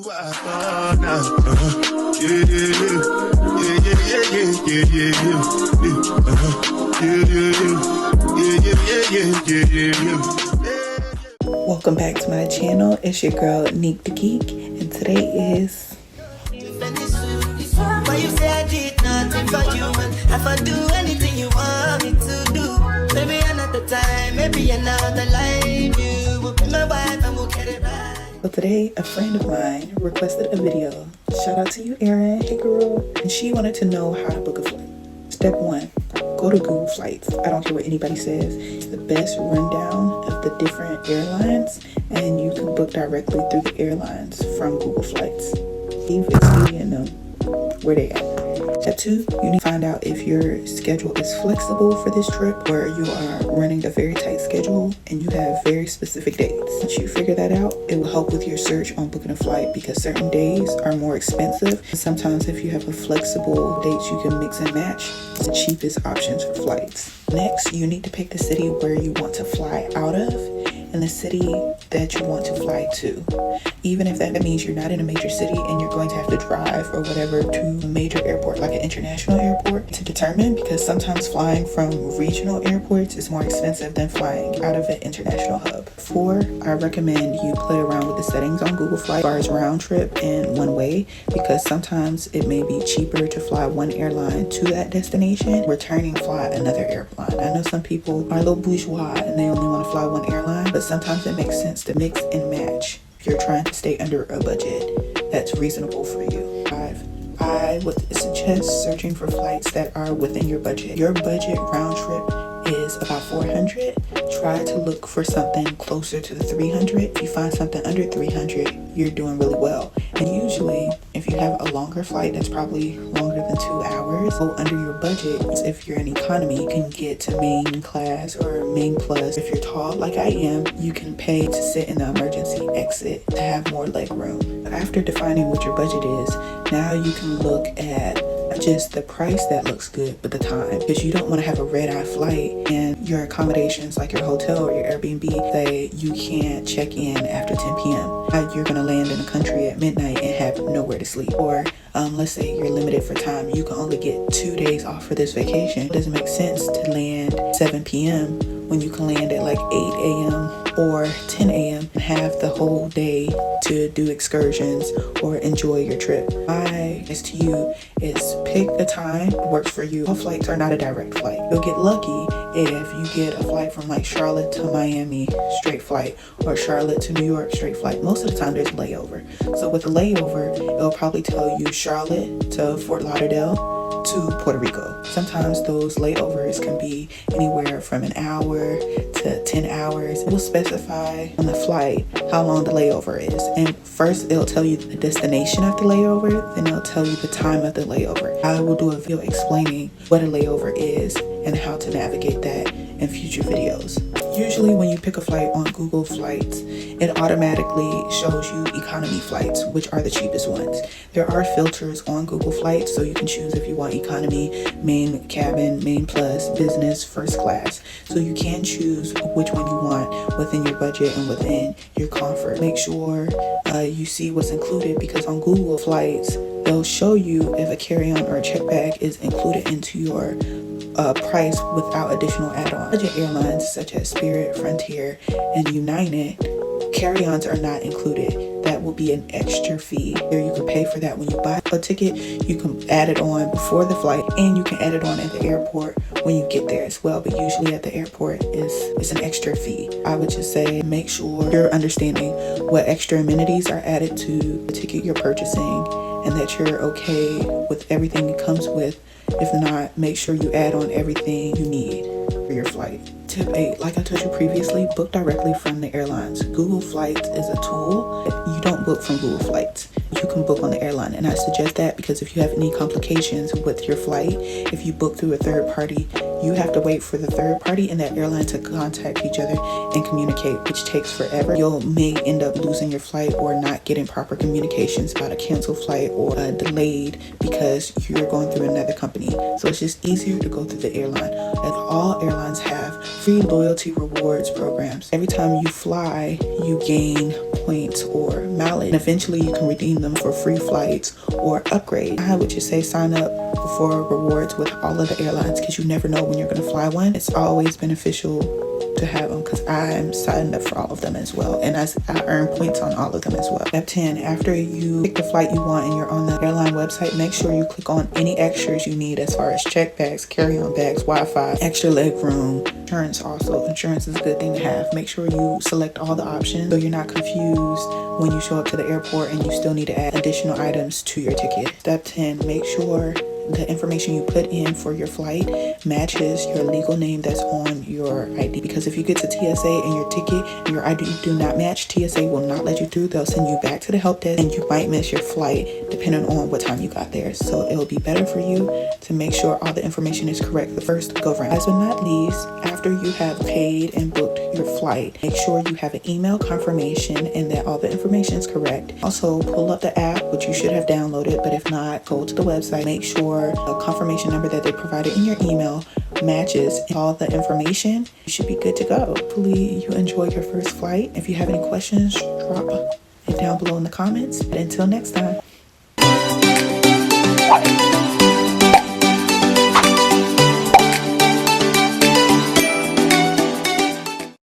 Welcome back to my channel. It's your girl Neek the Geek, and today is Why you say I did nothing for you, and if I do anything you want me to do, maybe another time, maybe another life, you will be my wife and we'll get it right. So today, a friend of mine requested a video. Shout out to you, Erin. Hey girl. And she wanted to know how to book a flight. Step 1, go to Google Flights. I don't care what anybody says. The best rundown of the different airlines, and you can book directly through the airlines from Google Flights. Leave Expedia and them where they at. Step 2, you need to find out if your schedule is flexible for this trip, or you are running a very tight schedule and you have very specific dates. Once you figure that out, it will help with your search on booking a flight, because certain days are more expensive. And sometimes if you have a flexible dates, you can mix and match. It's the cheapest options for flights. Next, you need to pick the city where you want to fly out of and the city that you want to fly to. Even if that means you're not in a major city and you're going to have to drive or whatever to a major airport, like an international airport, to determine, because sometimes flying from regional airports is more expensive than flying out of an international hub. 4, I recommend you play around with the settings on Google Flights as far as round trip and one way, because sometimes it may be cheaper to fly one airline to that destination, returning fly another airline. I know some people are a little bourgeois and they only want to fly one airline, but sometimes it makes sense to mix and match if you're trying to stay under a budget that's reasonable for you. 5, I would suggest searching for flights that are within your budget. Your budget round trip is about 400. Try to look for something closer to the 300. If you find something under 300, you're doing really well. And usually, if you have a longer flight that's probably longer than 2 hours, go under your budget. If you're in economy, you can get to main class or main plus. If you're tall like I am, you can pay to sit in the emergency exit to have more leg room. After defining what your budget is, now you can look at just the price that looks good, but the time, because you don't want to have a red-eye flight and your accommodations like your hotel or your Airbnb say you can't check in after 10 p.m. You're going to land in a country at midnight and have nowhere to sleep. Or let's say you're limited for time, you can only get 2 days off for this vacation. It doesn't make sense to land 7 p.m. when you can land at like 8 a.m. or 10 a.m. and have the whole day to do excursions or enjoy your trip. My advice to you is pick a time that works for you. All flights are not a direct flight. You'll get lucky if you get a flight from like Charlotte to Miami straight flight, or Charlotte to New York straight flight. Most of the time there's a layover. So with a layover, it'll probably tell you Charlotte to Fort Lauderdale to Puerto Rico. Sometimes those layovers can be anywhere from an hour to 10 hours. It will specify on the flight how long the layover is. And first it'll tell you the destination of the layover, then it'll tell you the time of the layover. I will do a video explaining what a layover is and how to navigate that in future videos. Usually when you pick a flight on Google Flights, it automatically shows you economy flights, which are the cheapest ones. There are filters on Google Flights, so you can choose if you want economy, main cabin, main plus, business, first class. So you can choose which one you want within your budget and within your comfort. Make sure you see what's included, because on Google Flights, they'll show you if a carry-on or a check bag is included into your price without additional add-ons. Budget airlines such as Spirit, Frontier, and United, carry-ons are not included. That will be an extra fee. There you can pay for that when you buy a ticket. You can add it on before the flight, and you can add it on at the airport when you get there as well. But usually at the airport it's an extra fee. I would just say make sure you're understanding what extra amenities are added to the ticket you're purchasing, and that you're okay with everything it comes with. If not, make sure you add on everything you need for your flight. Tip 8, like I told you previously, book directly from the airlines. Google Flights is a tool. You don't book from Google Flights. You can book on the airline, and I suggest that because if you have any complications with your flight, if you book through a third party, you have to wait for the third party and that airline to contact each other and communicate, which takes forever. You may end up losing your flight or not getting proper communications about a canceled flight or delayed because you're going through another company. So it's just easier to go through the airline. And all airlines have free loyalty rewards programs. Every time you fly, you gain points or mileage. And eventually you can redeem them for free flights or upgrade. I would just say sign up for rewards with all of the airlines, because you never know when you're going to fly one. It's always beneficial to have them, because I'm signed up for all of them as well, and I earn points on all of them as well. Step 10, after you pick the flight you want and you're on the airline website, make sure you click on any extras you need as far as check bags, carry-on bags, Wi-Fi, extra leg room, insurance. Also, insurance is a good thing to have. Make sure you select all the options so you're not confused when you show up to the airport and you still need to add additional items to your ticket. Step 10, make sure the information you put in for your flight matches your legal name that's on your ID, because if you get to TSA and your ticket and your ID do not match, TSA will not let you through. They'll send you back to the help desk and you might miss your flight depending on what time you got there. So it will be better for you to make sure all the information is correct the first go round. Last but not least, after you have paid and booked your flight, make sure you have an email confirmation and that all the information is correct. Also, pull up the app, which you should have downloaded, but if not, go to the website. Make sure a confirmation number that they provided in your email matches all the information. You should be good to go. Hopefully you enjoy your first flight. If you have any questions, drop it down below in the comments. But until next time.